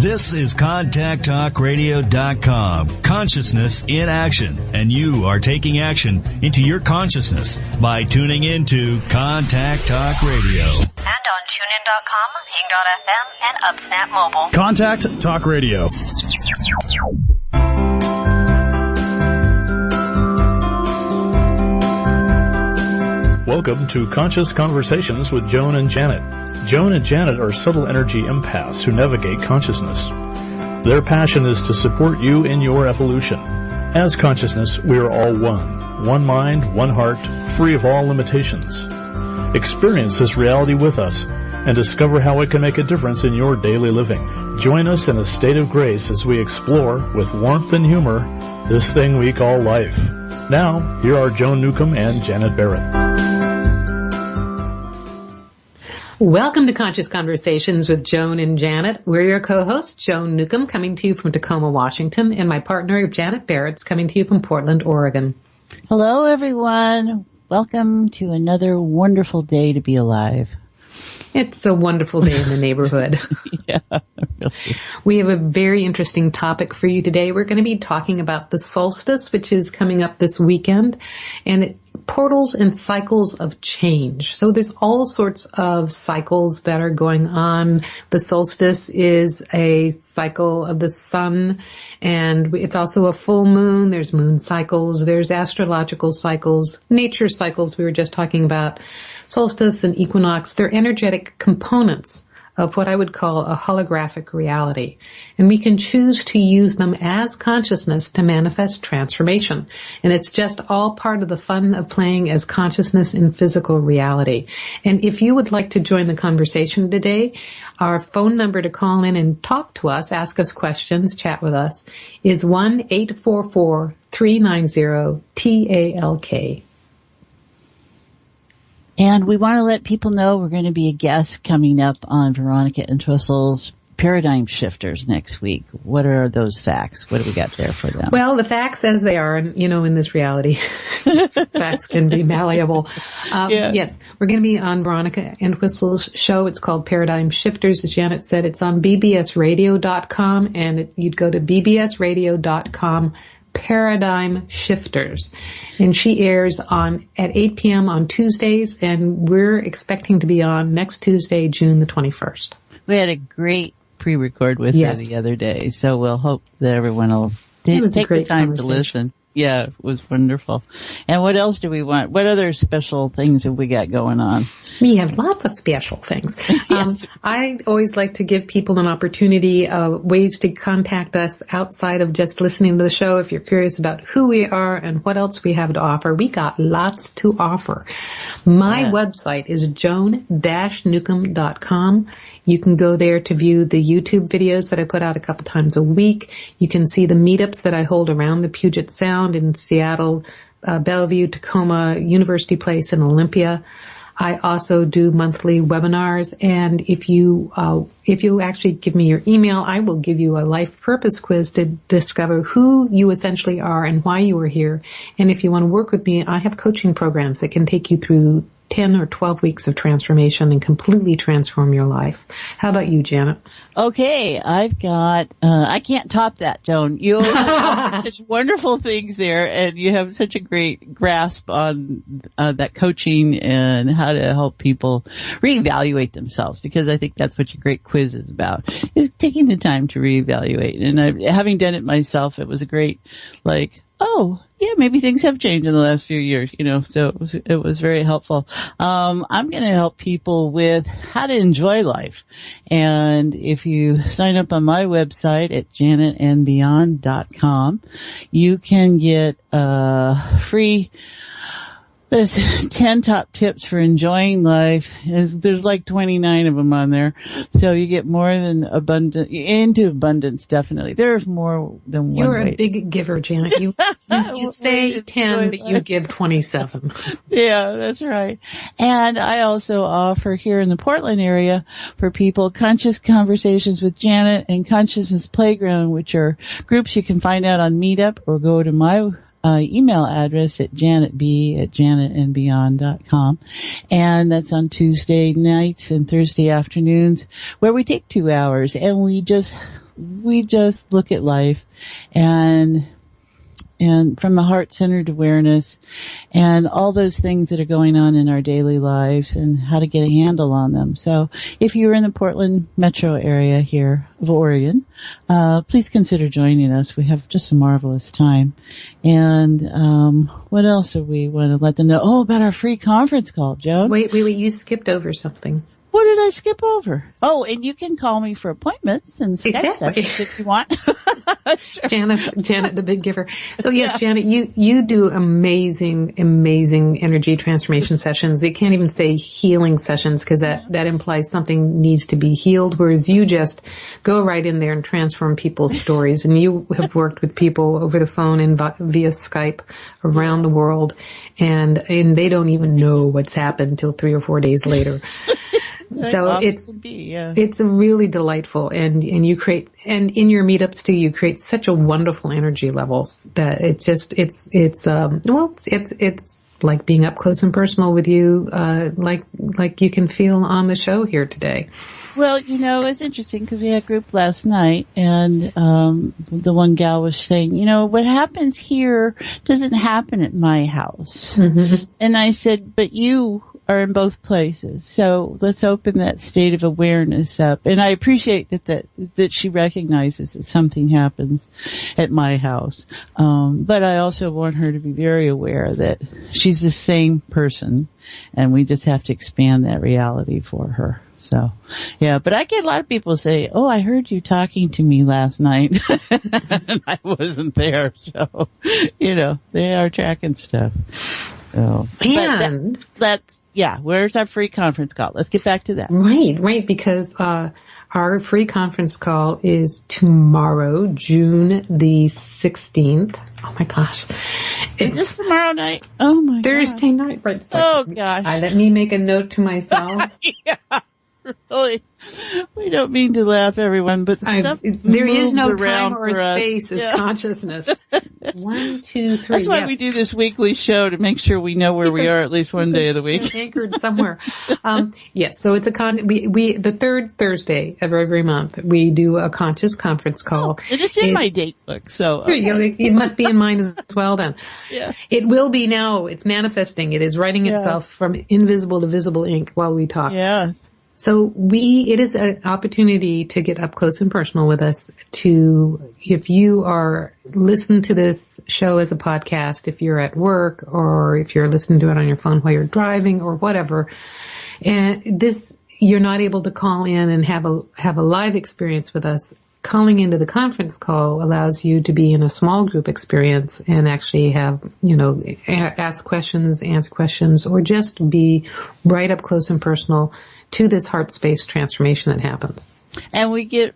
This is ContactTalkRadio.com. Consciousness in action. And you are taking action into your consciousness by tuning into Contact Talk Radio. And on TuneIn.com, Hing.fm, and UpSnap Mobile. Contact Talk Radio. Welcome to Conscious Conversations with Joan and Janet. Joan and Janet are subtle energy empaths who navigate consciousness. Their passion is to support you in your evolution. As consciousness, we are all one. One mind, one heart, free of all limitations. Experience this reality with us and discover how it can make a difference in your daily living. Join us in a state of grace as we explore, with warmth and humor, this thing we call life. Now, here are Joan Newcomb and Janet Barrett. Welcome to Conscious Conversations with Joan and Janet. We're your co-hosts, Joan Newcomb, coming to you from Tacoma, Washington, and my partner, Janet Barrett's coming to you from Portland, Oregon. Hello, everyone. Welcome to another wonderful day to be alive. It's a wonderful day in the neighborhood. Yeah, really. We have a very interesting topic for you today. We're going to be talking about the solstice, which is coming up this weekend, and portals and cycles of change. So there's all sorts of cycles that are going on. The solstice is a cycle of the sun, and it's also a full moon. There's moon cycles. There's astrological cycles, nature cycles we were just talking about. Solstice and equinox, they're energetic components of what I would call a holographic reality. And we can choose to use them as consciousness to manifest transformation. And it's just all part of the fun of playing as consciousness in physical reality. And if you would like to join the conversation today, our phone number to call in and talk to us, ask us questions, chat with us, is 1-844-390-TALK. And we want to let people know we're going to be a guest coming up on Veronica Entwistle's Paradigm Shifters next week. What are those facts? What do we got there for them? Well, the facts as they are, and in this reality, facts can be malleable. Yes, we're going to be on Veronica Entwistle's show. It's called Paradigm Shifters. As Janet said, it's on bbsradio.com, and you'd go to bbsradio.com. Paradigm Shifters, and she airs at 8 p.m. on Tuesdays, and we're expecting to be on next Tuesday, June the 21st. We had a great pre-record with her the other day, so we'll hope that everyone will take the time to listen. Yeah, it was wonderful. And what else do we want? What other special things have we got going on? We have lots of special things. Yes. I always like to give people an opportunity, ways to contact us outside of just listening to the show. If you're curious about who we are and what else we have to offer, we got lots to offer. My website is joan-newcomb.com. You can go there to view the YouTube videos that I put out a couple times a week. You can see the meetups that I hold around the Puget Sound in Seattle, Bellevue, Tacoma, University Place, and Olympia. I also do monthly webinars, and if you actually give me your email, I will give you a life purpose quiz to discover who you essentially are and why you are here. And if you want to work with me, I have coaching programs that can take you through 10 or 12 weeks of transformation and completely transform your life. How about you, Janet? Okay, I've got, I can't top that, Joan. You have such wonderful things there, and you have such a great grasp on that coaching and how to help people reevaluate themselves, because I think that's what your great quiz is about, is taking the time to reevaluate. And having done it myself, it was a great, maybe things have changed in the last few years, so it was very helpful. I'm going to help people with how to enjoy life. And if you sign up on my website at janetandbeyond.com, you can get free. There's 10 top tips for enjoying life. There's like 29 of them on there. So you get more than into abundance, definitely. There's more than one. You're a big giver, Janet. You say 10, but you give 27. Yeah, that's right. And I also offer here in the Portland area for people Conscious Conversations with Janet and Consciousness Playground, which are groups you can find out on Meetup, or go to my email address at janetb@janetandbeyond.com. And that's on Tuesday nights and Thursday afternoons, where we take 2 hours and we just we just look at life and from a heart-centered awareness and all those things that are going on in our daily lives and how to get a handle on them. So if you're in the Portland metro area here of Oregon, please consider joining us. We have just a marvelous time. And what else do we want to let them know? Oh, about our free conference call, Joan. Wait, you skipped over something. What did I skip over? Oh, and you can call me for appointments and Skype sessions if you want. Sure. Janet, the big giver. So yes, Janet, you do amazing energy transformation sessions. You can't even say healing sessions because that implies something needs to be healed, whereas you just go right in there and transform people's stories. And you have worked with people over the phone and via Skype around the world, and they don't even know what's happened until 3 or 4 days later. So it's really delightful, and you create, and in your meetups too, you create such a wonderful energy levels that it's like being up close and personal with you, like you can feel on the show here today. Well, it's interesting because we had a group last night, and the one gal was saying, what happens here doesn't happen at my house. Mm-hmm. And I said, but you are in both places. So let's open that state of awareness up. And I appreciate that she recognizes that something happens at my house. But I also want her to be very aware that she's the same person, and we just have to expand that reality for her. So, yeah, but I get a lot of people say, oh, I heard you talking to me last night. And I wasn't there. So, they are tracking stuff. So, and where's our free conference call? Let's get back to that. Right, because our free conference call is tomorrow, June the 16th. Oh my gosh. Is this tomorrow night? Oh my Thursday night, right? Oh gosh. Let me make a note to myself. Yeah. Really, we don't mean to laugh, everyone, but there is no time or space as consciousness. 1, 2, 3. That's why we do this weekly show, to make sure we know where we are at least one day of the week. Anchored somewhere. Yes, so it's we the third Thursday of every month we do a conscious conference call. And it's in my date book, so okay. It must be in mine as well then. Yeah, it will be now. It's manifesting. It is writing itself from invisible to visible ink while we talk. Yeah. So it is an opportunity to get up close and personal with us, if you are listening to this show as a podcast, if you're at work, or if you're listening to it on your phone while you're driving or whatever, and you're not able to call in and have a live experience with us. Calling into the conference call allows you to be in a small group experience and actually have, ask questions, answer questions, or just be right up close and personal to this heart space transformation that happens. And we do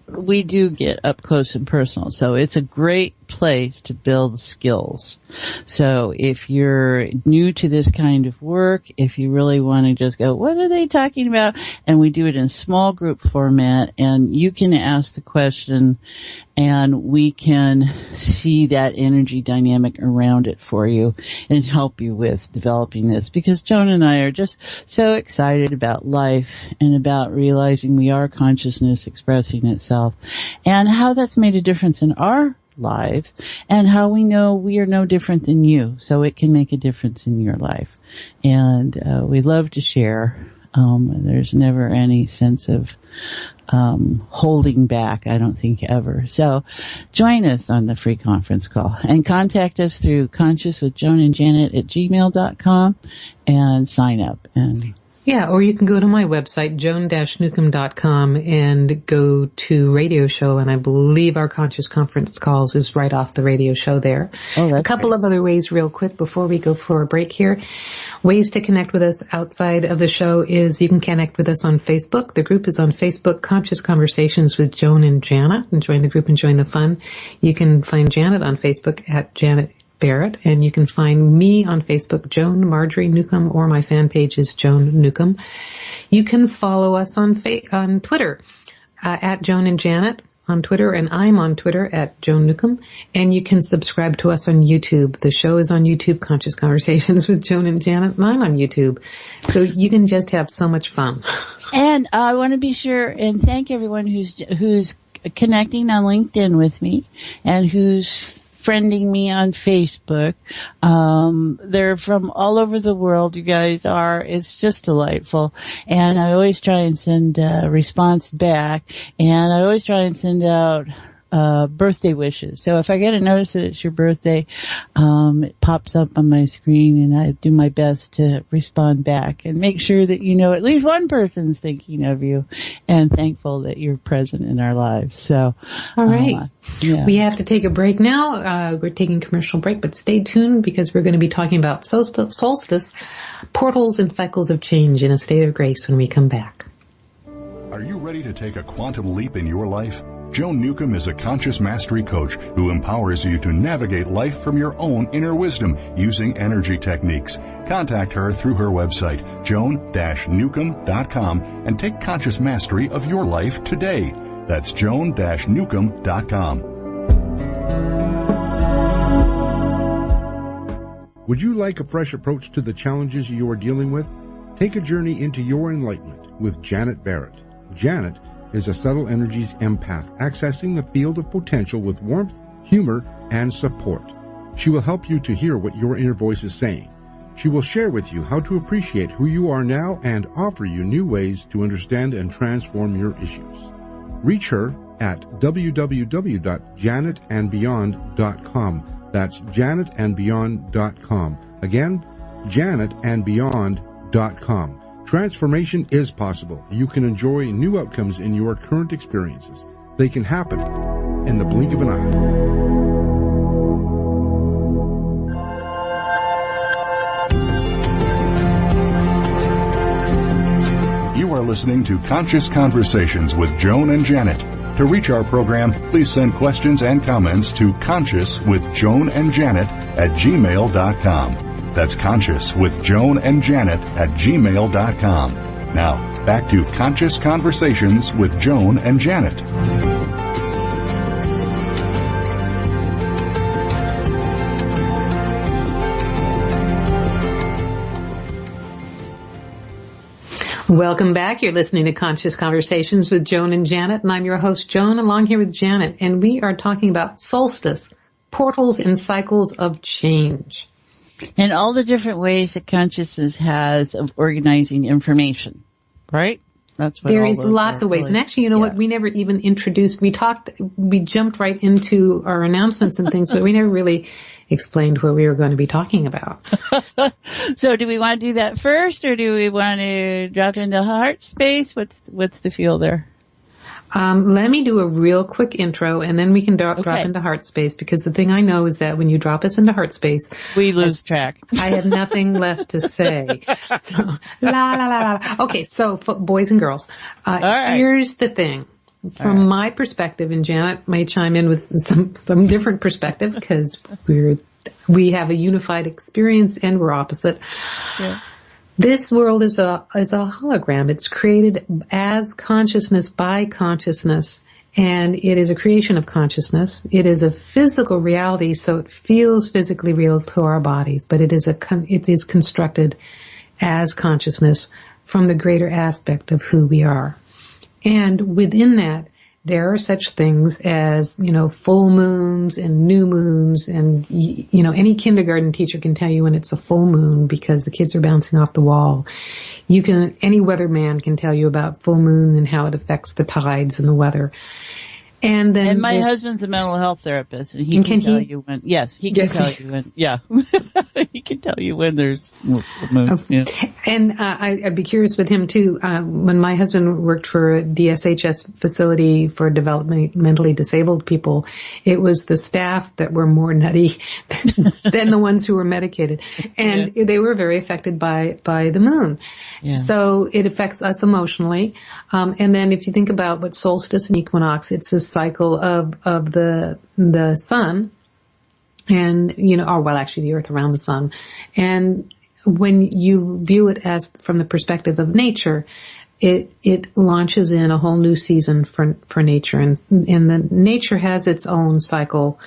get up close and personal. So it's a great place to build skills. So if you're new to this kind of work, if you really want to just go, what are they talking about? And we do it in small group format, and you can ask the question and we can see that energy dynamic around it for you and help you with developing this, because Joan and I are just so excited about life and about realizing we are consciousness expressing itself and how that's made a difference in our lives and how we know we are no different than you, so it can make a difference in your life. And we love to share. There's never any sense of holding back, I don't think, ever. So join us on the free conference call and contact us through consciouswithjoanandjanet@gmail.com and sign up. Yeah, or you can go to my website, joan-newcomb.com, and go to radio show, and I believe our Conscious Conference Calls is right off the radio show there. Oh, that's a couple of other ways real quick before we go for a break here. Ways to connect with us outside of the show is you can connect with us on Facebook. The group is on Facebook, Conscious Conversations with Joan and Janet, and join the group and join the fun. You can find Janet on Facebook at Janet Barrett, and you can find me on Facebook, Joan Marjorie Newcomb, or my fan page is Joan Newcomb. You can follow us on Twitter, at Joan and Janet on Twitter, and I'm on Twitter at Joan Newcomb, and you can subscribe to us on YouTube. The show is on YouTube, Conscious Conversations with Joan and Janet, and I'm on YouTube. So you can just have so much fun. And I want to be sure and thank everyone who's connecting on LinkedIn with me and who's friending me on Facebook. They're from all over the world, you guys are. It's just delightful. And I always try and send a response back. And I always try and send out birthday wishes. So if I get a notice that it's your birthday, it pops up on my screen and I do my best to respond back and make sure that at least one person's thinking of you and thankful that you're present in our lives. So, all right. We have to take a break now. We're taking a commercial break, but stay tuned because we're going to be talking about solstice, portals, and cycles of change in a state of grace when we come back. Are you ready to take a quantum leap in your life? Joan Newcomb is a conscious mastery coach who empowers you to navigate life from your own inner wisdom using energy techniques. Contact her through her website, joan-newcomb.com, and take conscious mastery of your life today. That's joan-newcomb.com. Would you like a fresh approach to the challenges you are dealing with? Take a journey into your enlightenment with Janet Barrett. Janet is a subtle energies empath, accessing the field of potential with warmth, humor, and support. She will help you to hear what your inner voice is saying. She will share with you how to appreciate who you are now and offer you new ways to understand and transform your issues. Reach her at www.janetandbeyond.com. That's janetandbeyond.com. Again, janetandbeyond.com. Transformation is possible. You can enjoy new outcomes in your current experiences. They can happen in the blink of an eye. You are listening to Conscious Conversations with Joan and Janet. To reach our program, please send questions and comments to consciouswithjoanandjanet@gmail.com. That's consciouswithjoanandjanet@gmail.com. Now, back to Conscious Conversations with Joan and Janet. Welcome back. You're listening to Conscious Conversations with Joan and Janet, and I'm your host, Joan, along here with Janet, and we are talking about solstice, portals, and cycles of change. And all the different ways that consciousness has of organizing information, right? That's what there is lots of ways. Really, and actually, you know what? We never even introduced, we jumped right into our announcements and things, but we never really explained what we were going to be talking about. So do we want to do that first, or do we want to drop into heart space? What's the feel there? Let me do a real quick intro and then we can drop into heart space, because the thing I know is that when you drop us into heart space, we lose track. I have nothing left to say. So, la la la la. Okay, so boys and girls, here's the thing. From my perspective, and Janet may chime in with some different perspective because we have a unified experience and we're opposite. Yeah. This world is a hologram. It's created as consciousness by consciousness, and it is a creation of consciousness. It is a physical reality, so it feels physically real to our bodies, but it is constructed as consciousness from the greater aspect of who we are. And within that, there are such things as, full moons and new moons, and, any kindergarten teacher can tell you when it's a full moon because the kids are bouncing off the wall. Any weatherman can tell you about full moon and how it affects the tides and the weather. And my husband's a mental health therapist, and he can tell you when. Yes, he can tell you when. Yeah, he can tell you when there's moon. Yeah. And I'd be curious with him too. When my husband worked for a DSHS facility for developmentally disabled people, it was the staff that were more nutty than the ones who were medicated, and they were very affected by the moon. Yeah. So it affects us emotionally. And then if you think about what solstice and equinox, it's a cycle of the sun and, actually the earth around the sun. And when you view it as from the perspective of nature, it launches in a whole new season for nature. And the nature has its own cycle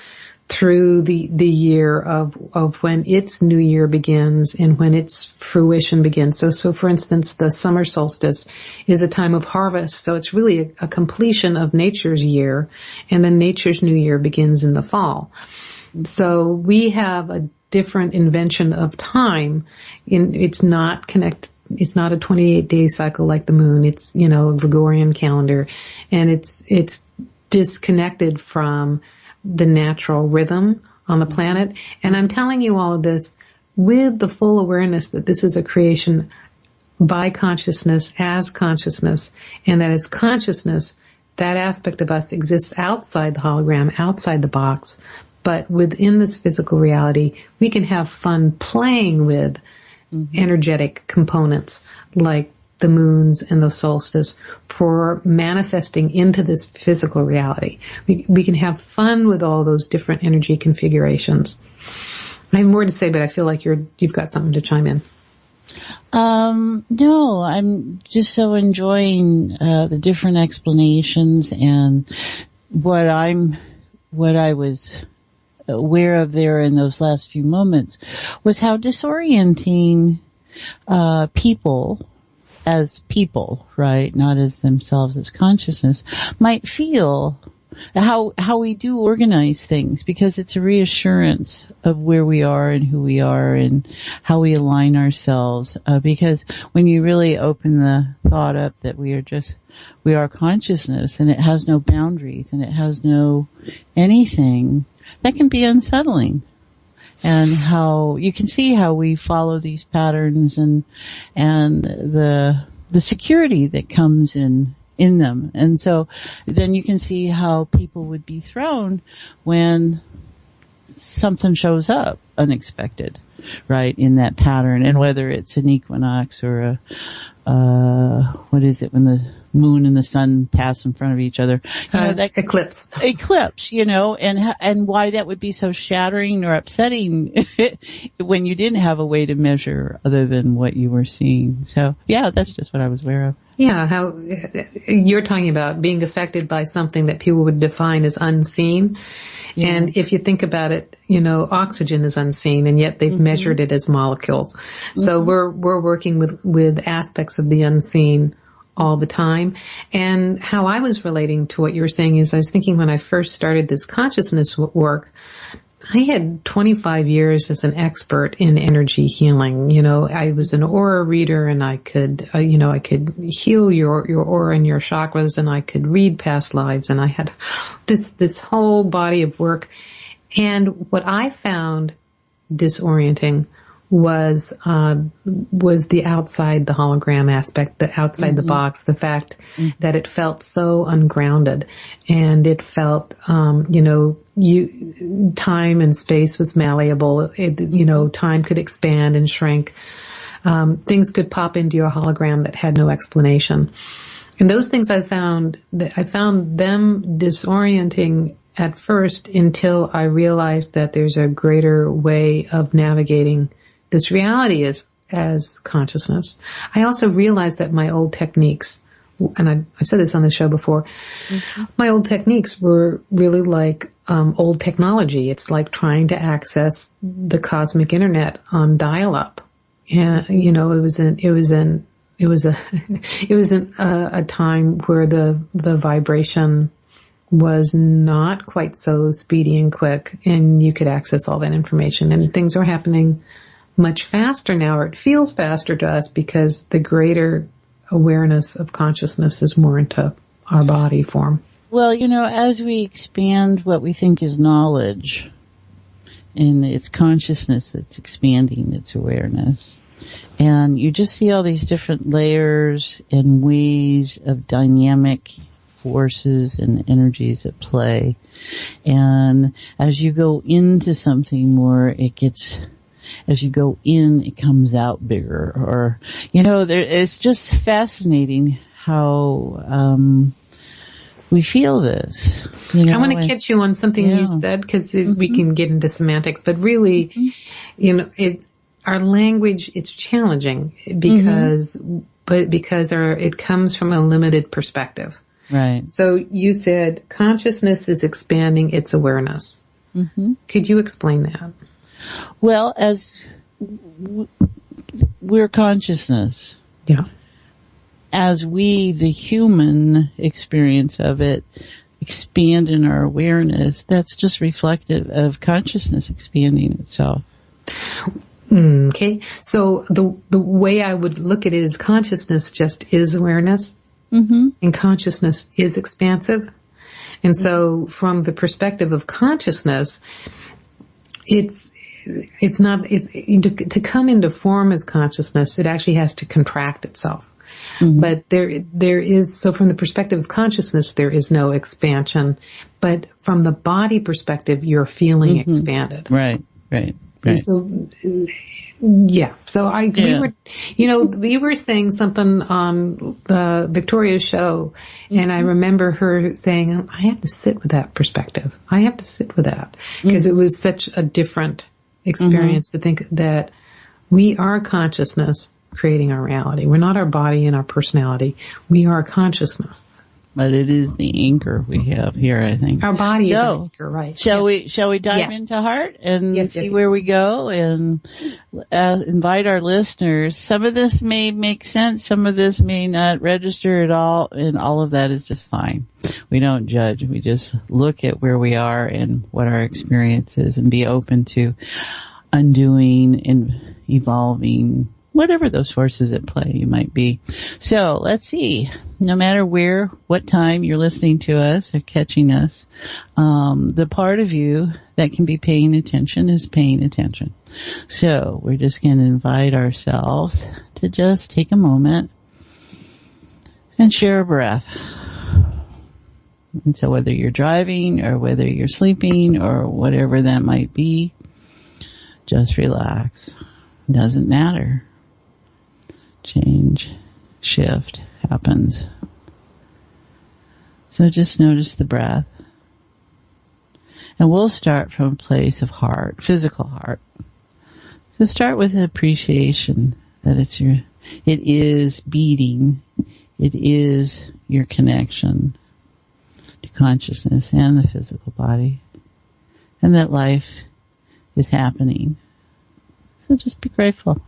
through the year of when its new year begins and when its fruition begins. So for instance, the summer solstice is a time of harvest. So it's really a completion of nature's year, and then nature's new year begins in the fall. So we have a different invention of time. It's not it's not a 28-day cycle like the moon. It's, a Gregorian calendar, and it's disconnected from the natural rhythm on the planet. And I'm telling you all of this with the full awareness that this is a creation by consciousness, as consciousness, and that as consciousness, that aspect of us exists outside the hologram, outside the box. But within this physical reality, we can have fun playing with energetic components like the moons and the solstice for manifesting into this physical reality. We can have fun with all those different energy configurations. I have more to say, but I feel like you've got something to chime in. No, I'm just so enjoying the different explanations, and what I was aware of there in those last few moments was how disorienting people, as people, right, not as themselves as consciousness, might feel how we do organize things, because it's a reassurance of where we are and who we are and how we align ourselves. Because when you really open the thought up that we are consciousness, and it has no boundaries and it has no anything, that can be unsettling. And how you can see how we follow these patterns and the security that comes in them. And so then you can see how people would be thrown when something shows up unexpected, right, in that pattern. And whether it's an equinox or what is it when the moon and the sun pass in front of each other? That eclipse, and why that would be so shattering or upsetting when you didn't have a way to measure other than what you were seeing. So yeah, that's just what I was aware of. Yeah, how you're talking about being affected by something that people would define as unseen. Yeah. And if you think about it, oxygen is unseen, and yet they've measured it as molecules. So we're working with aspects of the unseen all the time. And how I was relating to what you were saying is I was thinking when I first started this consciousness work, I had 25 years as an expert in energy healing. I was an aura reader, and I could, I could heal your aura and your chakras, and I could read past lives, and I had this whole body of work. And what I found disorienting was the outside the hologram aspect, the outside the box, the fact that it felt so ungrounded, and it felt, time and space was malleable. Time could expand and shrink. Things could pop into your hologram that had no explanation. And those things I found them disorienting at first until I realized that there's a greater way of navigating this reality as consciousness. I also realized that my old techniques, and I've said this on the show before, my old techniques were really like old technology. It's like trying to access the cosmic internet on dial-up. And it was a time where the vibration was not quite so speedy and quick, and you could access all that information, and things are happening much faster now, or it feels faster to us because the greater awareness of consciousness is more into our body form. Well, as we expand what we think is knowledge, and it's consciousness that's expanding its awareness, and you just see all these different layers and ways of dynamic forces and energies at play. And as you go into something more, as you go in, it comes out bigger. Or, it's just fascinating how we feel this. I want to catch you on something you said, because we can get into semantics, but really, our language, it's challenging because it comes from a limited perspective. Right. So you said consciousness is expanding its awareness. Mm-hmm. Could you explain that? Well, as we're consciousness. Yeah. As we, the human experience of it, expand in our awareness, that's just reflective of consciousness expanding itself. Okay. So the way I would look at it is consciousness just is awareness, and consciousness is expansive. And so from the perspective of consciousness, to come into form as consciousness, it actually has to contract itself. But there is, so from the perspective of consciousness, there is no expansion. But from the body perspective, you're feeling expanded. Right. So, yeah. So we were saying something on the Victoria's show, and I remember her saying, I have to sit with that perspective. I have to sit with that. Because it was such a different experience to think that we are consciousness creating our reality. We're not our body and our personality. We are consciousness. But it is the anchor we have here, I think. Our body is an anchor, right? Shall we dive into heart and see where we go and invite our listeners? Some of this may make sense. Some of this may not register at all. And all of that is just fine. We don't judge. We just look at where we are and what our experience is and be open to undoing and evolving whatever those forces at play you might be. So let's see. No matter where, what time you're listening to us or catching us, the part of you that can be paying attention is paying attention. So we're just going to invite ourselves to just take a moment and share a breath. And so whether you're driving or whether you're sleeping or whatever that might be, just relax. Doesn't matter. Change, shift happens. So just notice the breath. And we'll start from a place of heart, physical heart. So start with appreciation that it is beating. It is your connection to consciousness and the physical body. And that life is happening. So just be grateful.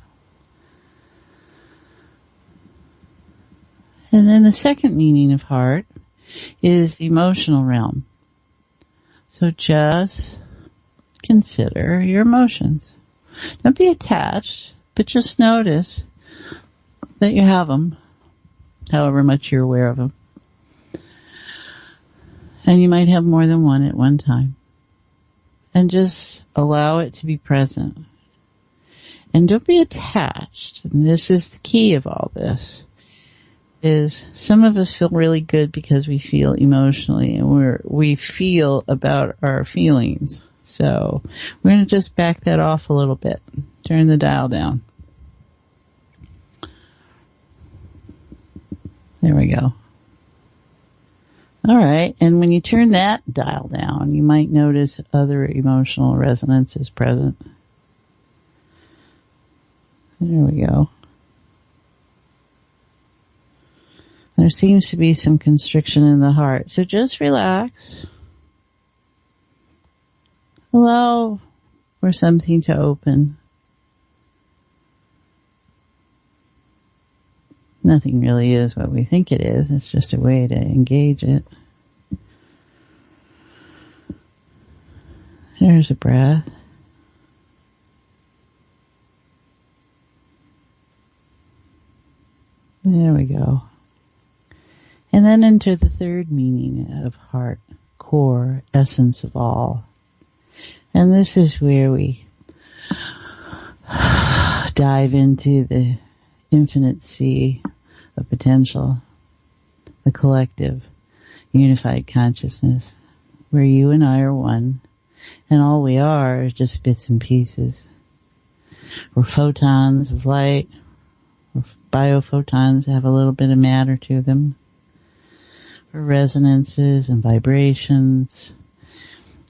And then the second meaning of heart is the emotional realm. So just consider your emotions. Don't be attached, but just notice that you have them, however much you're aware of them. And you might have more than one at one time. And just allow it to be present. And don't be attached. And this is the key of all this. Is some of us feel really good because we feel emotionally and we feel about our feelings. So we're going to just back that off a little bit. Turn the dial down. There we go. All right. And when you turn that dial down, you might notice other emotional resonances present. There we go. There seems to be some constriction in the heart. So just relax. Allow for something to open. Nothing really is what we think it is. It's just a way to engage it. There's a breath. There we go. And then enter the third meaning of heart, core, essence of all. And this is where we dive into the infinite sea of potential, the collective, unified consciousness, where you and I are one, and all we are is just bits and pieces. We're photons of light, we're biophotons that have a little bit of matter to them. Our resonances and vibrations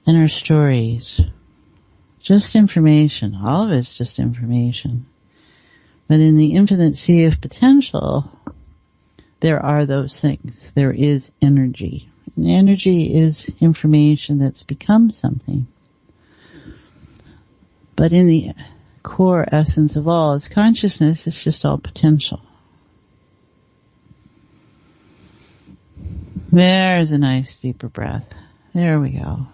and our stories. Just information. All of it's just information. But in the infinite sea of potential, there are those things. There is energy. And energy is information that's become something. But in the core essence of all is consciousness. It's just all potential. There's a nice deeper breath. There we go.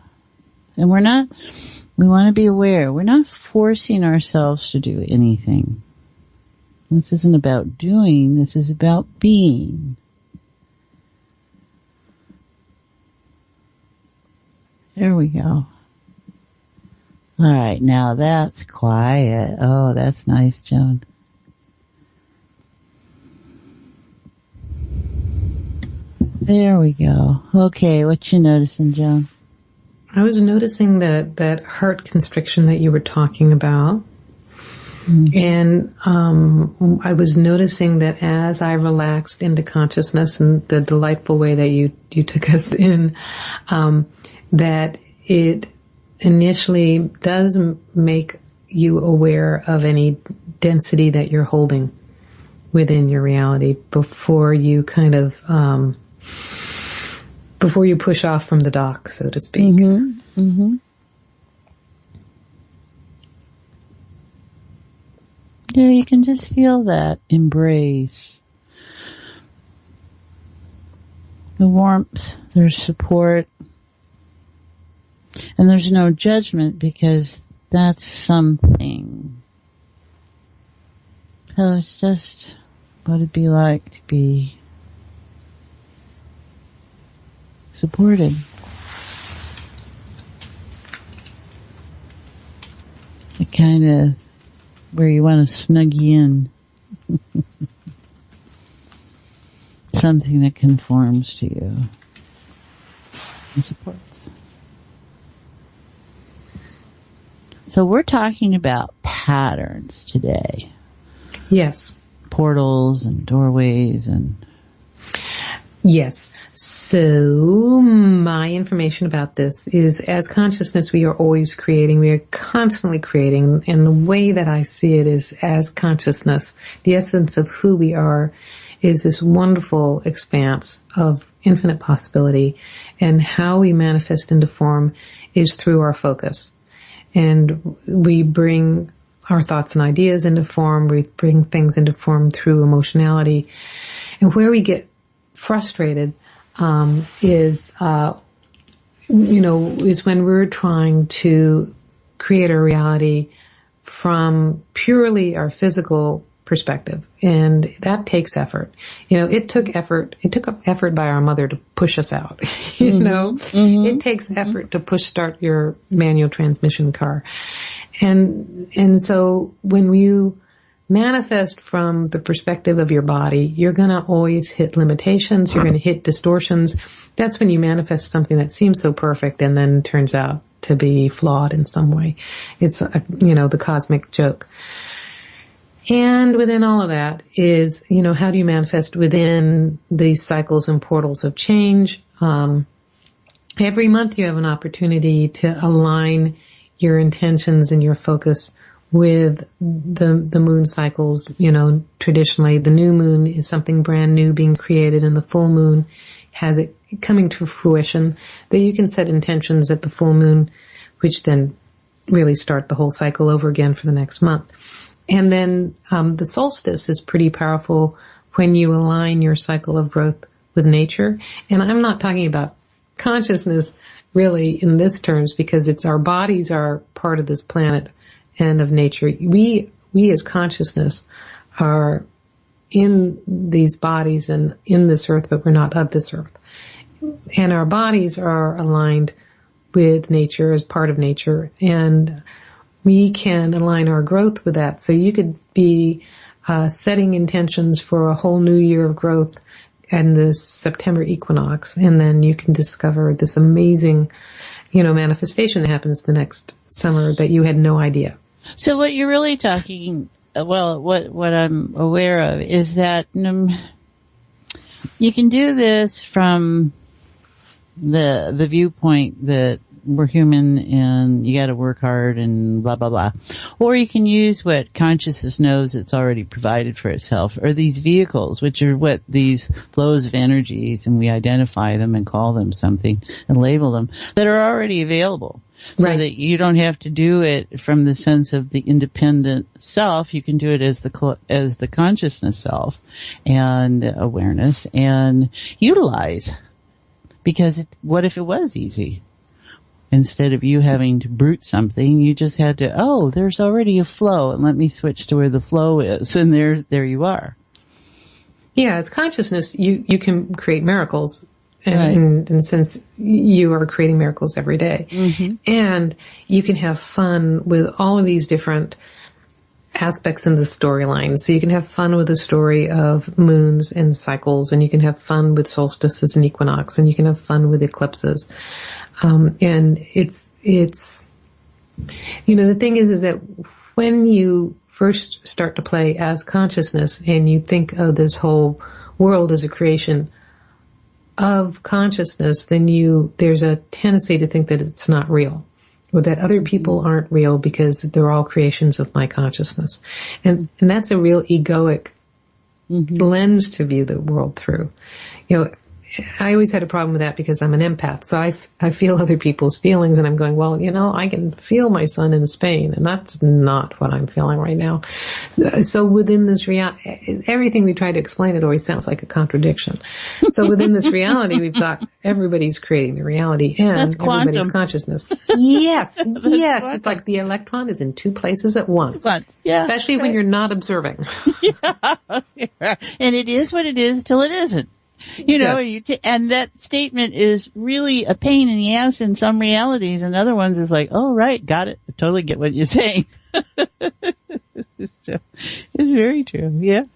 And we want to be aware. We're not forcing ourselves to do anything. This isn't about doing. This is about being. There we go. All right, now that's quiet. Oh, that's nice, Joan. There we go. Okay, what you noticing, Joan? I was noticing that heart constriction that you were talking about. And I was noticing that as I relaxed into consciousness and the delightful way that you took us in, that it initially does make you aware of any density that you're holding within your reality before you kind of before you push off from the dock, so to speak. Mm-hmm. Mm-hmm. Yeah, you can just feel that embrace. The warmth, there's support. And there's no judgment because that's something. So it's just what it'd be like to be supported. The kind of where you want to snug you in. Something that conforms to you and supports. So we're talking about patterns today. Yes. Portals and doorways and... Yes. So my information about this is as consciousness we are always creating. We are constantly creating. And the way that I see it is as consciousness. The essence of who we are is this wonderful expanse of infinite possibility. And how we manifest into form is through our focus. And we bring our thoughts and ideas into form. We bring things into form through emotionality. And where we get frustrated is when we're trying to create a reality from purely our physical perspective. And that takes effort. It took effort. It took effort by our mother to push us out. It takes effort to start your manual transmission car. And so when you manifest from the perspective of your body, you're going to always hit limitations. You're going to hit distortions. That's when you manifest something that seems so perfect and then turns out to be flawed in some way. It's, the cosmic joke. And within all of that is, how do you manifest within these cycles and portals of change? Every month you have an opportunity to align your intentions and your focus with the moon cycles. Traditionally the new moon is something brand new being created and the full moon has it coming to fruition. That you can set intentions at the full moon, which then really start the whole cycle over again for the next month. And then the solstice is pretty powerful when you align your cycle of growth with nature. And I'm not talking about consciousness really in this terms because it's our bodies are part of this planet and of nature. We as consciousness are in these bodies and in this earth, but we're not of this earth. And our bodies are aligned with nature as part of nature. And we can align our growth with that. So you could be setting intentions for a whole new year of growth and this September equinox, and then you can discover this amazing, manifestation that happens the next summer that you had no idea. So what you're really talking, what I'm aware of is that you can do this from the viewpoint that we're human and you gotta work hard and blah, blah, blah. Or you can use what consciousness knows it's already provided for itself, or these vehicles, which are what these flows of energies, and we identify them and call them something and label them, that are already available. So Right. that you don't have to do it from the sense of the independent self. You can do it as the consciousness self and awareness and utilize. Because what if it was easy? Instead of you having to brute something, you just had to, there's already a flow, and let me switch to where the flow is, and there you are. Yeah, as consciousness, you can create miracles. And Right. in a sense, you are creating miracles every day. Mm-hmm. And you can have fun with all of these different aspects in the storyline. So you can have fun with the story of moons and cycles, and you can have fun with solstices and equinox, and you can have fun with eclipses. And it's, the thing is that when you first start to play as consciousness and you think of this whole world as a creation of consciousness, then there's a tendency to think that it's not real, or that other people aren't real because they're all creations of my consciousness. And that's a real egoic lens to view the world through. I always had a problem with that because I'm an empath. So I feel other people's feelings, and I'm going, well, I can feel my son in Spain, and that's not what I'm feeling right now. So within this reality, everything we try to explain, it always sounds like a contradiction. So within this reality, we've got everybody's creating the reality and everybody's consciousness. Yes. Yes. It's like the electron is in two places at once. Yeah. Especially when you're not observing. Yeah. And it is what it is till it isn't. And that statement is really a pain in the ass in some realities, and other ones is like, oh, right, got it. I totally get what you're saying. So, it's very true. Yeah.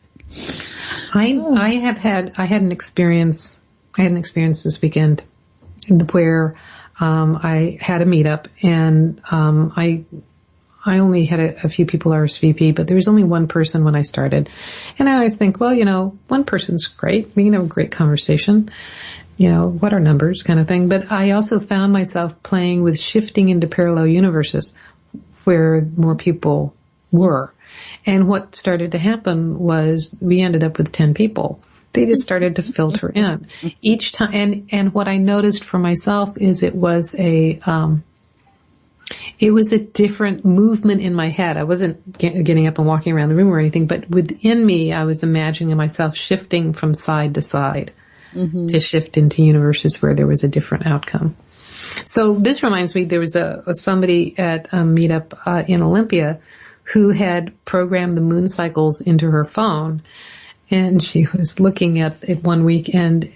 I had an experience this weekend where, I had a meetup, and, I only had a few people RSVP, but there was only one person when I started. And I always think, well, one person's great. We can have a great conversation. What are numbers kind of thing. But I also found myself playing with shifting into parallel universes where more people were. And what started to happen was we ended up with 10 people. They just started to filter in each time. And what I noticed for myself is it was a different movement in my head. I wasn't getting up and walking around the room or anything, but within me, I was imagining myself shifting from side to side to shift into universes where there was a different outcome. So this reminds me, there was somebody at a meetup in Olympia who had programmed the moon cycles into her phone, and she was looking at it one week, and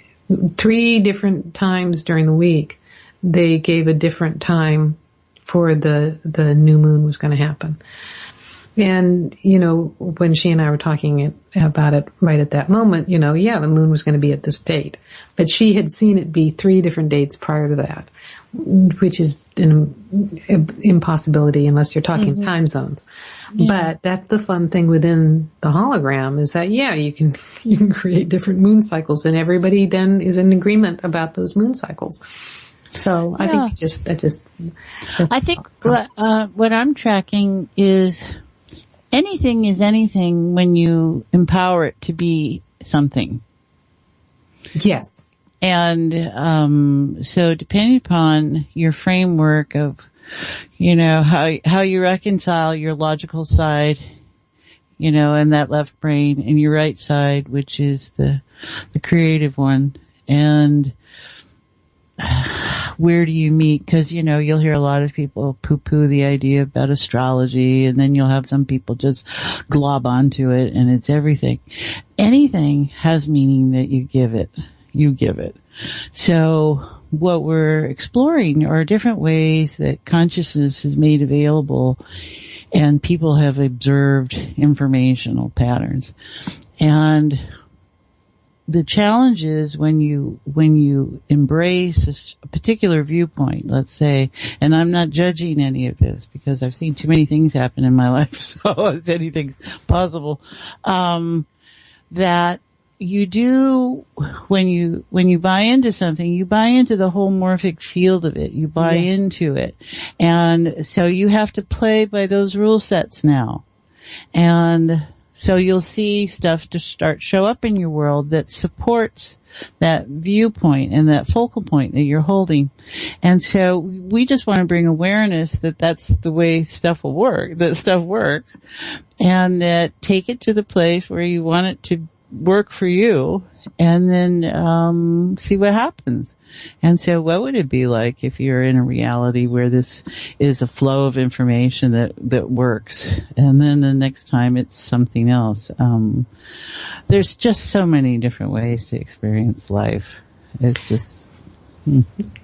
3 different times during the week, they gave a different time for the new moon was going to happen. And, when she and I were talking about it right at that moment, the moon was going to be at this date. But she had seen it be 3 different dates prior to that, which is an impossibility unless you're talking time zones. Yeah. But that's the fun thing within the hologram is that, you can create different moon cycles, and everybody then is in agreement about those moon cycles. So I think what I'm tracking is anything when you empower it to be something. Yes. And so depending upon your framework of how you reconcile your logical side, and that left brain, and your right side, which is the creative one, and where do you meet? Because, you'll hear a lot of people poo-poo the idea about astrology, and then you'll have some people just glob onto it, and it's everything. Anything has meaning that you give it. So what we're exploring are different ways that consciousness is made available, and people have observed informational patterns. And the challenge is when you embrace a particular viewpoint, let's say, and I'm not judging any of this because I've seen too many things happen in my life, so anything's possible, that you do, when you buy into something, you buy into the whole morphic field of it. You buy into it. And so you have to play by those rule sets now. And So you'll see stuff to start show up in your world that supports that viewpoint and that focal point that you're holding. And so we just want to bring awareness that that's the way stuff will work, that stuff works, and that take it to the place where you want it to work for you, and then see what happens. And so what would it be like if you're in a reality where this is a flow of information that works, and then the next time it's something else? There's just so many different ways to experience life. It's just...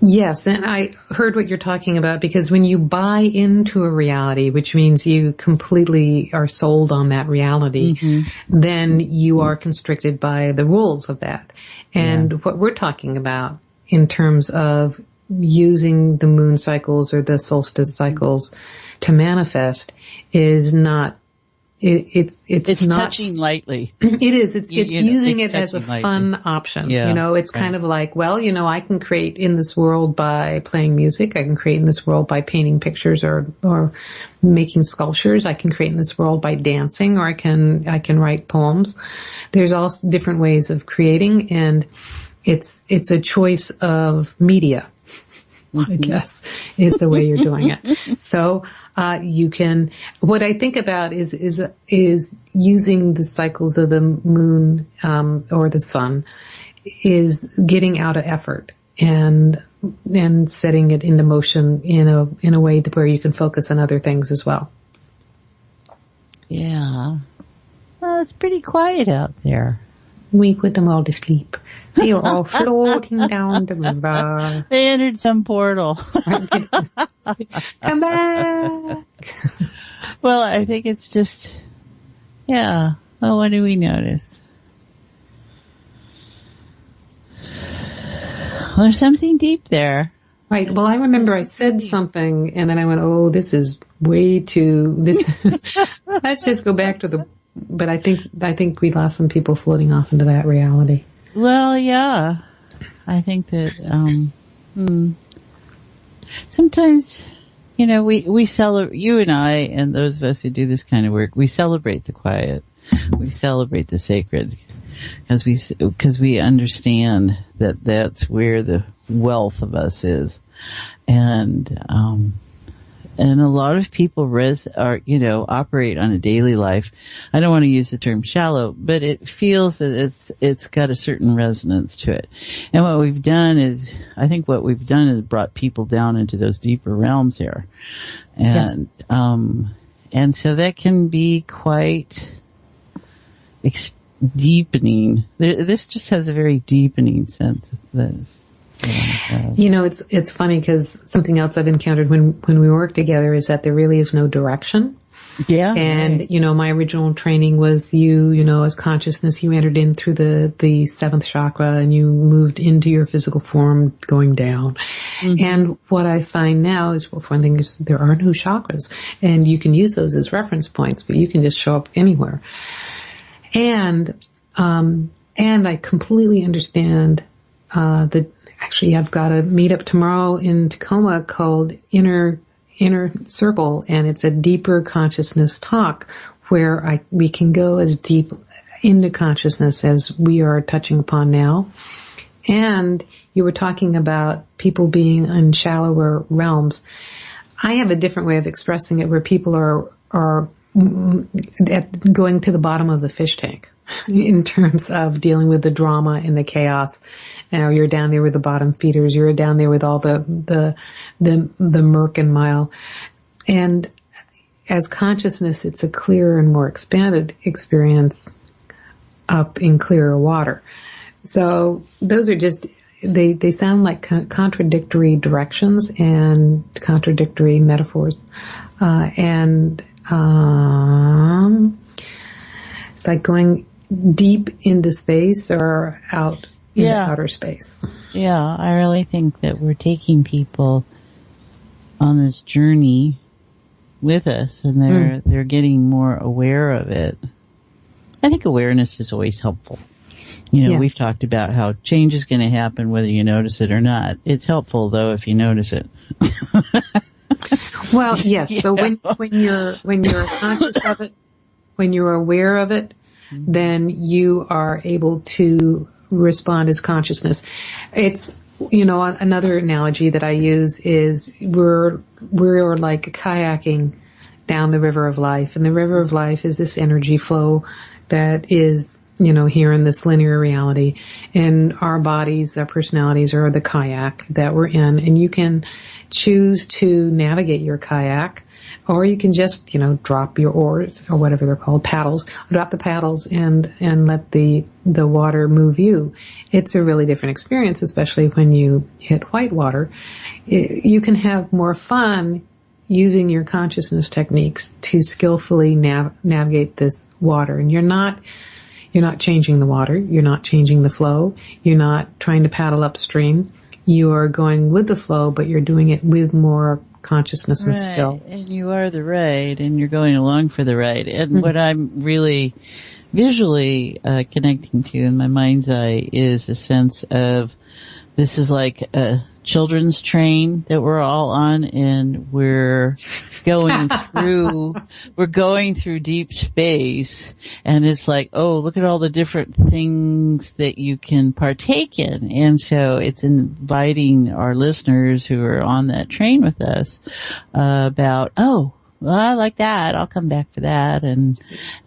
Yes, and I heard what you're talking about, because when you buy into a reality, which means you completely are sold on that reality, then you are constricted by the rules of that. And what we're talking about in terms of using the moon cycles or the solstice cycles to manifest is not, it's not touching lightly. It is. It's using it as a fun option. Yeah, it's kind of like, well, I can create in this world by playing music. I can create in this world by painting pictures or making sculptures. I can create in this world by dancing, or I can write poems. There's all different ways of creating, and it's a choice of media, I guess, is the way you're doing it. So, you can, what I think about is using the cycles of the moon, or the sun, is getting out of effort and setting it into motion in a way where you can focus on other things as well. Yeah. Well, it's pretty quiet out there. We put them all to sleep. They are all floating down the river. They entered some portal. Come back. Well, I think it's just, well, what do we notice? Well, there's something deep there. Right. Well, I remember I said something, and then I went, oh, this is way too, let's just go back to but I think we lost some people floating off into that reality. Well, yeah. I think that, sometimes, we celebrate, you and I and those of us who do this kind of work, we celebrate the quiet. We celebrate the sacred because we understand that that's where the wealth of us is. And a lot of people operate on a daily life. I don't want to use the term shallow, but it feels that it's got a certain resonance to it. And what we've done is brought people down into those deeper realms here. And, and so that can be quite deepening. This just has a very deepening sense that, it's funny because something else I've encountered when we work together is that there really is no direction. Yeah. And, my original training was as consciousness, you entered in through the seventh chakra and you moved into your physical form going down. Mm-hmm. And what I find now is, well, one thing is there are no chakras, and you can use those as reference points, but you can just show up anywhere. And I completely understand, actually, I've got a meetup tomorrow in Tacoma called Inner Circle, and it's a deeper consciousness talk where we can go as deep into consciousness as we are touching upon now. And you were talking about people being in shallower realms. I have a different way of expressing it, where people are going to the bottom of the fish tank in terms of dealing with the drama and the chaos. You're down there with the bottom feeders. You're down there with all the murk and mire. And as consciousness, it's a clearer and more expanded experience up in clearer water. So those are just, they sound like contradictory directions and contradictory metaphors. It's like going deep into space or out into outer space. Yeah, I really think that we're taking people on this journey with us, and they're getting more aware of it. I think awareness is always helpful. We've talked about how change is going to happen whether you notice it or not. It's helpful though if you notice it. Well, yes. So when you're conscious of it, when you're aware of it, then you are able to respond as consciousness. It's, another analogy that I use is we're like kayaking down the river of life, and the river of life is this energy flow that is, here in this linear reality, and our bodies, our personalities are the kayak that we're in, and you can choose to navigate your kayak, or you can just, drop your oars, or whatever they're called, paddles, drop the paddles and let the water move you. It's a really different experience, especially when you hit white water. You can have more fun using your consciousness techniques to skillfully navigate this water. And you're not changing the water. You're not changing the flow. You're not trying to paddle upstream. You are going with the flow, but you're doing it with more consciousness and skill. And you are the ride, and you're going along for the ride. And what I'm really visually connecting to in my mind's eye is a sense of this is like a children's train that we're all on, and we're going through deep space, and it's like, oh, look at all the different things that you can partake in. And so it's inviting our listeners who are on that train with us about, oh, well, I like that. I'll come back for that. And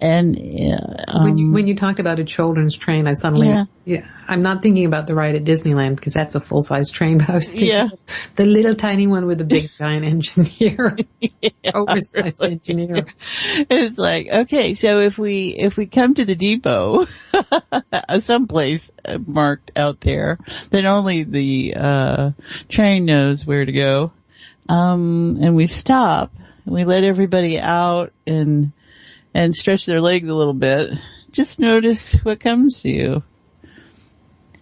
when you talked about a children's train, I suddenly, I'm not thinking about the ride at Disneyland because that's a full-size train, but I was thinking of the little tiny one with the big giant engineer, oversized engineer. It's like, okay, so if we come to the depot, someplace marked out there, then only the, train knows where to go. And we stop. We let everybody out and stretch their legs a little bit. Just notice what comes to you.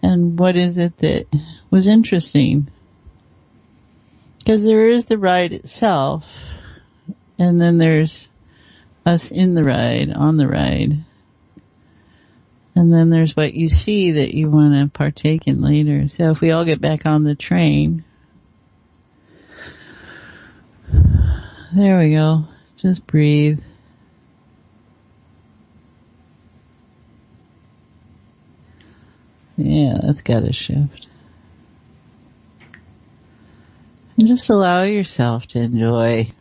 And what is it that was interesting? Because there is the ride itself, and then there's us in the ride, on the ride. And then there's what you see that you want to partake in later. So if we all get back on the train, there we go. Just breathe. Yeah, that's got to shift. And just allow yourself to enjoy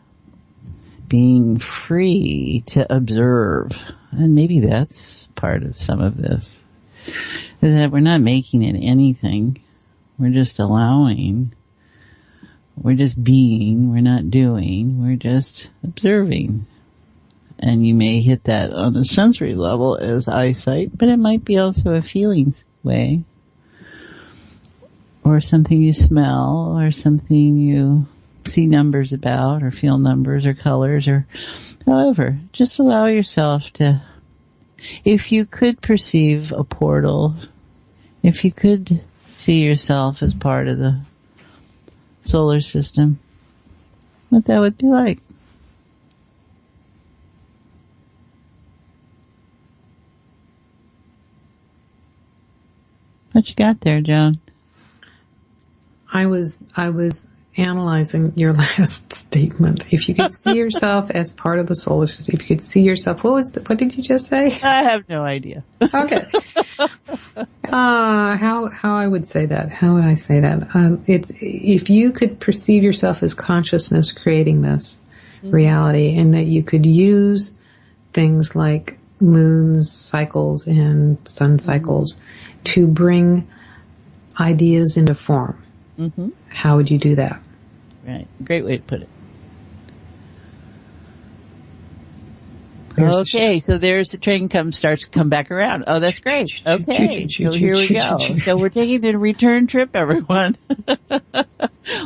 being free to observe. And maybe that's part of some of this. Is that we're not making it anything. We're just allowing. We're just being, we're not doing, we're just observing. And you may hit that on a sensory level as eyesight, but it might be also a feelings way. Or something you smell, or something you see numbers about, or feel numbers or colors, or however. Just allow yourself to, if you could perceive a portal, if you could see yourself as part of the solar system, what that would be like. What you got there, Joan? I was analyzing your last statement. If you could see yourself as part of the solar system, if you could see yourself, what did you just say? I have no idea. Okay. How I would say that? How would I say that? It's if you could perceive yourself as consciousness creating this reality, and that you could use things like moons, cycles, and sun cycles to bring ideas into form. Mm-hmm. How would you do that? Right. Great way to put it. Okay, so there's the train starts to come back around. Oh, that's great. Okay, so here we go. So we're taking the return trip, everyone.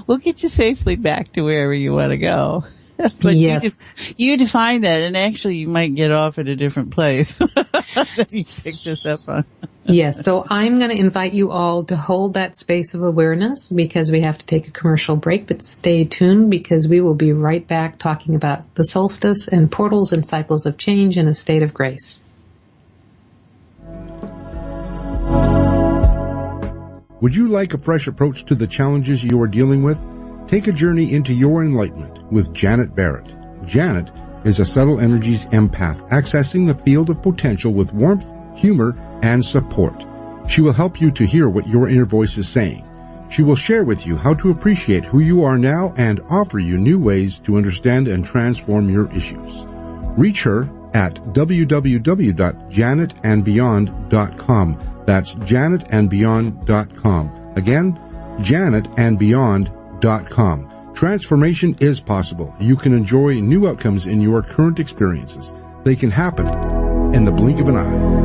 We'll get you safely back to wherever you want to go. But yes. You define that, and actually you might get off at a different place that you pick this up on. Yes, so I'm going to invite you all to hold that space of awareness because we have to take a commercial break, but stay tuned because we will be right back talking about the solstice and portals and cycles of change in a state of grace. Would you like a fresh approach to the challenges you are dealing with? Take a journey into your enlightenment with Janet Barrett. Janet is a subtle energies empath, accessing the field of potential with warmth, humor, and support. She will help you to hear what your inner voice is saying. She will share with you how to appreciate who you are now and offer you new ways to understand and transform your issues. Reach her at www.janetandbeyond.com. That's janetandbeyond.com. Again, janetandbeyond.com. Transformation is possible. You can enjoy new outcomes in your current experiences. They can happen in the blink of an eye.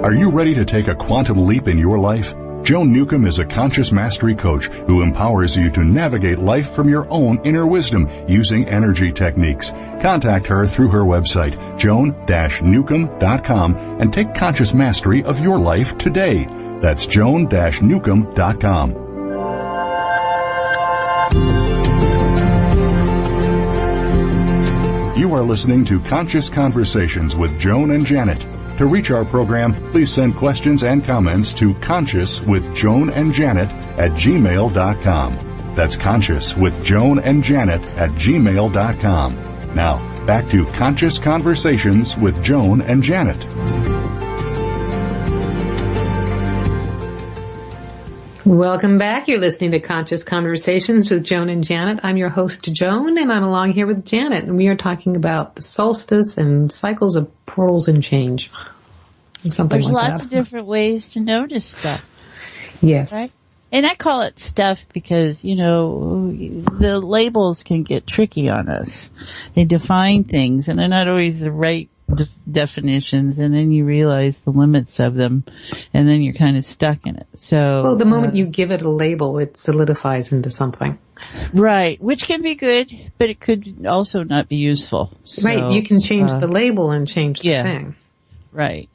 Are you ready to take a quantum leap in your life? Joan Newcomb is a conscious mastery coach who empowers you to navigate life from your own inner wisdom using energy techniques. Contact her through her website, joan-newcomb.com, and take conscious mastery of your life today. That's joan-newcomb.com. You are listening to Conscious Conversations with Joan and Janet. To reach our program, please send questions and comments to consciouswithjoanandjanet@gmail.com. That's consciouswithjoanandjanet@gmail.com. Now, back to Conscious Conversations with Joan and Janet. Welcome back. You're listening to Conscious Conversations with Joan and Janet. I'm your host, Joan, and I'm along here with Janet, and we are talking about the solstice and cycles of portals and change. Something There's like that. lots of different ways to notice stuff. Yes. Right? And I call it stuff because, you know, the labels can get tricky on us. They define things, and they're not always the right definitions, and then you realize the limits of them, and then you're kind of stuck in it. So, well, the moment you give it a label, it solidifies into something. Right, which can be good, but it could also not be useful. So, right, you can change the label and change the thing. Right.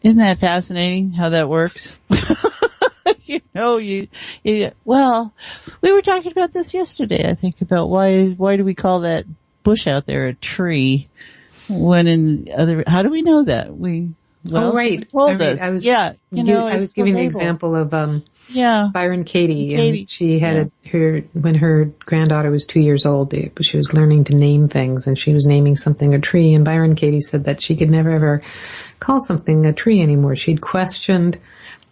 Isn't that fascinating how that works? Well, we were talking about this yesterday, I think, about why do we call that bush out there a tree? When in other, how do we know that? Right. Told us. I was, I was giving the example of, Byron Katie. And she had when her granddaughter was 2 years old, she was learning to name things, and she was naming something a tree, and Byron Katie said that she could never ever call something a tree anymore. She'd questioned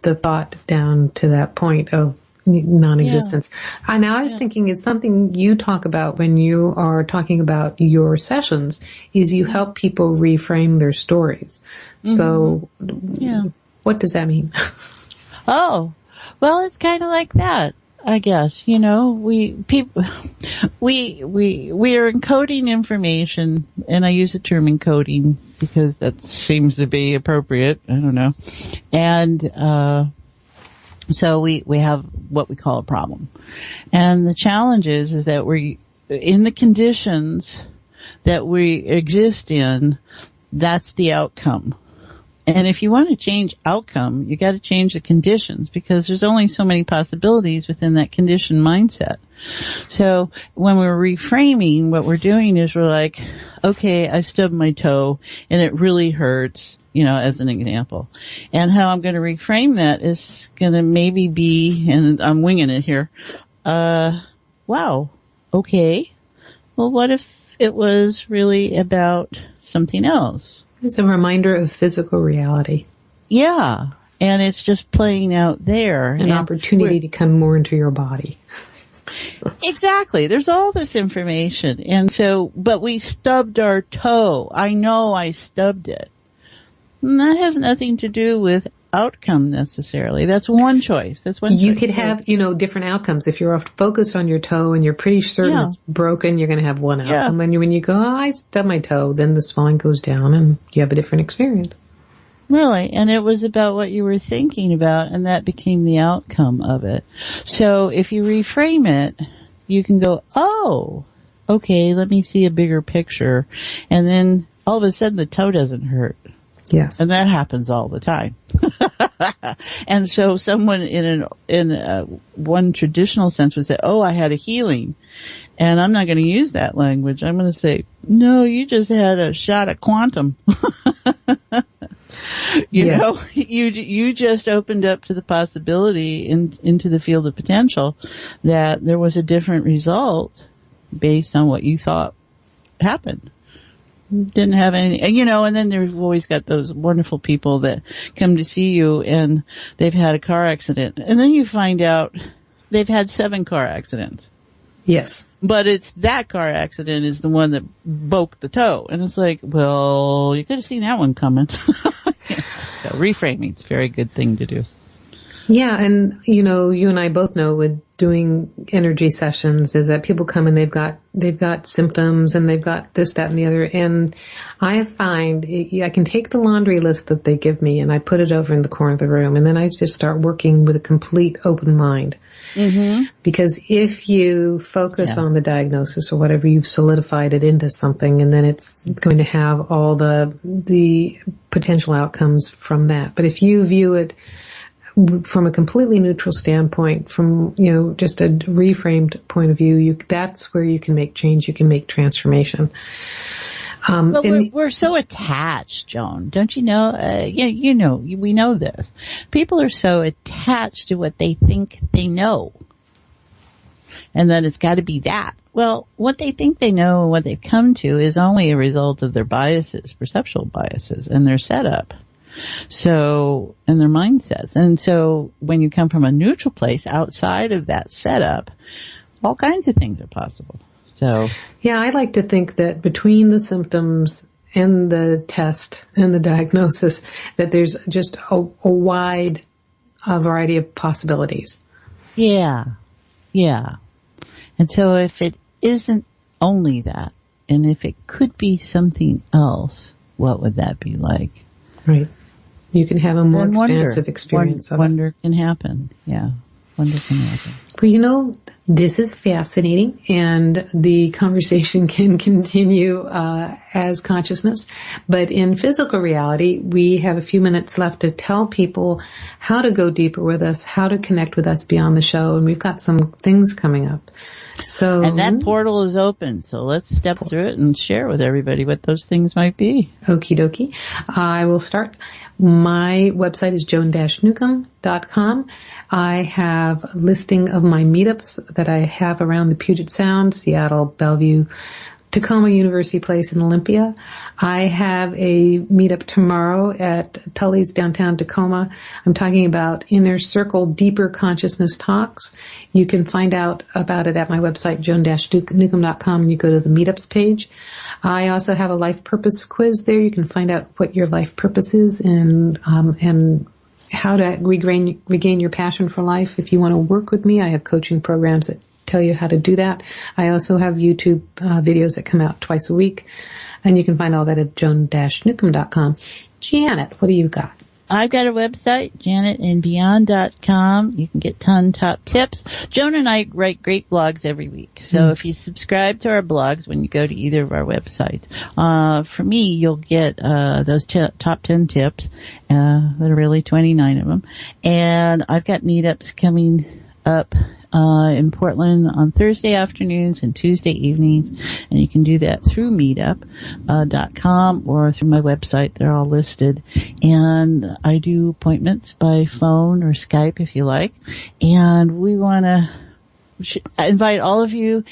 the thought down to that point of non-existence. And I was thinking it's something you talk about when you are talking about your sessions, is you help people reframe their stories. Mm-hmm. So what does that mean? Oh, well, it's kind of like that, I guess. You know, we are encoding information, and I use the term encoding because that seems to be appropriate. I don't know. And, so we have what we call a problem. And the challenge is that we're in the conditions that we exist in, that's the outcome. And if you want to change outcome, you got to change the conditions, because there's only so many possibilities within that conditioned mindset. So when we're reframing, what we're doing is we're like, okay, I stubbed my toe and it really hurts. You know, as an example. And how I'm going to reframe that is going to maybe be, and I'm winging it here, wow, okay. Well, what if it was really about something else? It's a reminder of physical reality. Yeah. And it's just playing out there. An opportunity to come more into your body. Exactly. There's all this information. And so, but we stubbed our toe. I know I stubbed it. And that has nothing to do with outcome necessarily. That's one choice. That's one choice. You could have, different outcomes. If you're focused on your toe and you're pretty certain it's broken, you're going to have one outcome. And when you go, I stubbed my toe, then the swelling goes down and you have a different experience. Really. And it was about what you were thinking about, and that became the outcome of it. So if you reframe it, you can go, oh, okay, let me see a bigger picture. And then all of a sudden the toe doesn't hurt. Yes. And that happens all the time. And so someone in one traditional sense would say, oh, I had a healing. And I'm not going to use that language. I'm going to say, no, you just had a shot at quantum. You know, you just opened up to the possibility into the field of potential that there was a different result based on what you thought happened. Didn't have anything, and then there's always got those wonderful people that come to see you and they've had a car accident. And then you find out they've had 7 car accidents. Yes. But it's that car accident is the one that broke the toe. And it's like, well, you could have seen that one coming. So reframing is a very good thing to do. Yeah, and you and I both know with doing energy sessions is that people come and they've got symptoms and they've got this, that, and the other. And I find I can take the laundry list that they give me and I put it over in the corner of the room, and then I just start working with a complete open mind. Mm-hmm. Because if you focus on the diagnosis or whatever, you've solidified it into something, and then it's going to have all the potential outcomes from that. But if you view it from a completely neutral standpoint, from, just a reframed point of view, that's where you can make change, you can make transformation. But we're so attached, Joan. Don't you know? We know this. People are so attached to what they think they know. And then it's got to be that. Well, what they think they know and what they've come to is only a result of their biases, perceptual biases, and their setup. So, and their mindsets. And so when you come from a neutral place outside of that setup, all kinds of things are possible. So, yeah, I like to think that between the symptoms and the test and the diagnosis, that there's just a wide variety of possibilities. Yeah. Yeah. And so if it isn't only that, and if it could be something else, what would that be like? Right. You can have a more expansive experience of it. Wonder can happen. Yeah. Wonder can happen. Well, this is fascinating, and the conversation can continue as consciousness. But in physical reality, we have a few minutes left to tell people how to go deeper with us, how to connect with us beyond the show, and we've got some things coming up. And that portal is open, so let's step through it and share with everybody what those things might be. Okie dokie. I will start. My website is joan-newcomb.com. I have a listing of my meetups that I have around the Puget Sound, Seattle, Bellevue, Tacoma University Place in Olympia. I have a meetup tomorrow at Tully's downtown Tacoma. I'm talking about Inner Circle Deeper Consciousness Talks. You can find out about it at my website, joan-newcomb.com, and you go to the meetups page. I also have a life purpose quiz there. You can find out what your life purpose is and how to regain your passion for life. If you want to work with me, I have coaching programs that tell you how to do that. I also have YouTube videos that come out twice a week, and you can find all that at joan-newcomb.com. Janet, what do you got? I've got a website, janetandbeyond.com. You can get top tips. Joan and I write great blogs every week. So if you subscribe to our blogs when you go to either of our websites, for me, you'll get those top 10 tips. There are really 29 of them. And I've got meetups coming up in Portland on Thursday afternoons and Tuesday evenings, and you can do that through meetup.com or through my website. They're all listed. And I do appointments by phone or Skype if you like. And we want to invite all of you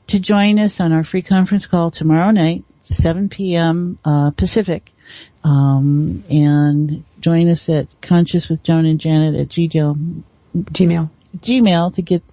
to join us on our free conference call tomorrow night, 7 p.m. Pacific. And join us at Conscious with Joan and Janet at Gmail to get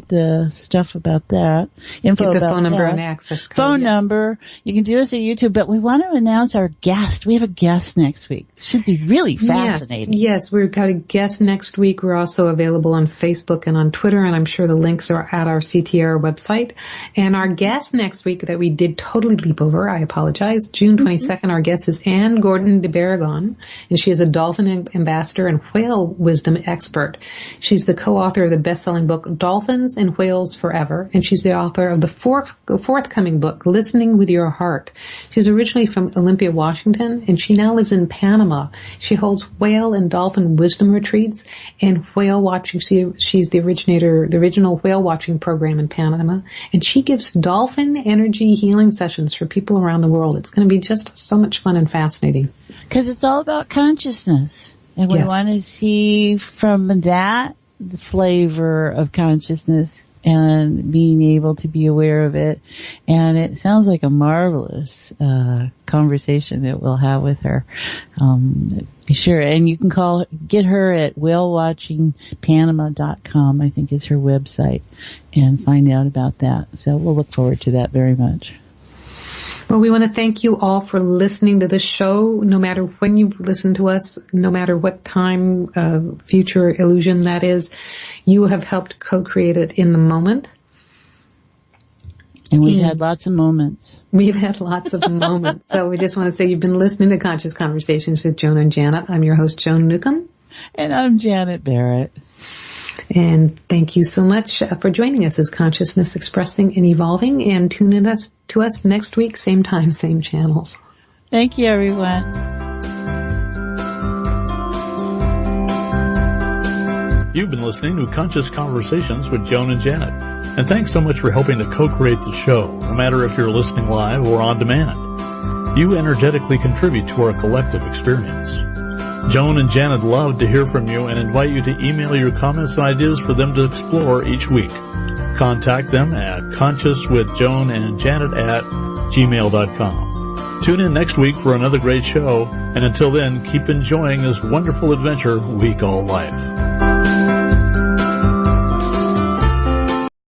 the stuff about that. Info get the about phone number that. and access code. Phone number. You can do us at YouTube, but we want to announce our guest. We have a guest next week. It should be really fascinating. Yes, we've got a guest next week. We're also available on Facebook and on Twitter, and I'm sure the links are at our CTR website. And our guest next week that we did totally leap over, I apologize, June 22nd, our guest is Anne Gordon de Barragon, and she is a dolphin ambassador and whale wisdom expert. She's the co-author of the best-selling book, Dolphins and Whales Forever, and she's the author of the forthcoming book, Listening with Your Heart. She's originally from Olympia, Washington, and she now lives in Panama. She holds whale and dolphin wisdom retreats and whale watching. She's the original whale watching program in Panama, and she gives dolphin energy healing sessions for people around the world. It's going to be just so much fun and fascinating. Because it's all about consciousness. And we want to see from that the flavor of consciousness and being able to be aware of it. And it sounds like a marvelous conversation that we'll have with her. Be sure, and you can get her at whalewatchingpanama.com, I think is her website, and find out about that. So we'll look forward to that very much. Well, we want to thank you all for listening to the show, no matter when you've listened to us, no matter what time, future illusion that is. You have helped co-create it in the moment. And we've had lots of moments. We've had lots of moments. So we just want to say you've been listening to Conscious Conversations with Joan and Janet. I'm your host, Joan Newcomb. And I'm Janet Barrett. And thank you so much for joining us as Consciousness Expressing and Evolving, and tune in to us next week, same time, same channels. Thank you, everyone. You've been listening to Conscious Conversations with Joan and Janet. And thanks so much for helping to co-create the show, no matter if you're listening live or on demand. You energetically contribute to our collective experience. Joan and Janet love to hear from you and invite you to email your comments and ideas for them to explore each week. Contact them at consciouswithjoanandjanet@gmail.com. Tune in next week for another great show, and until then, keep enjoying this wonderful adventure we call life.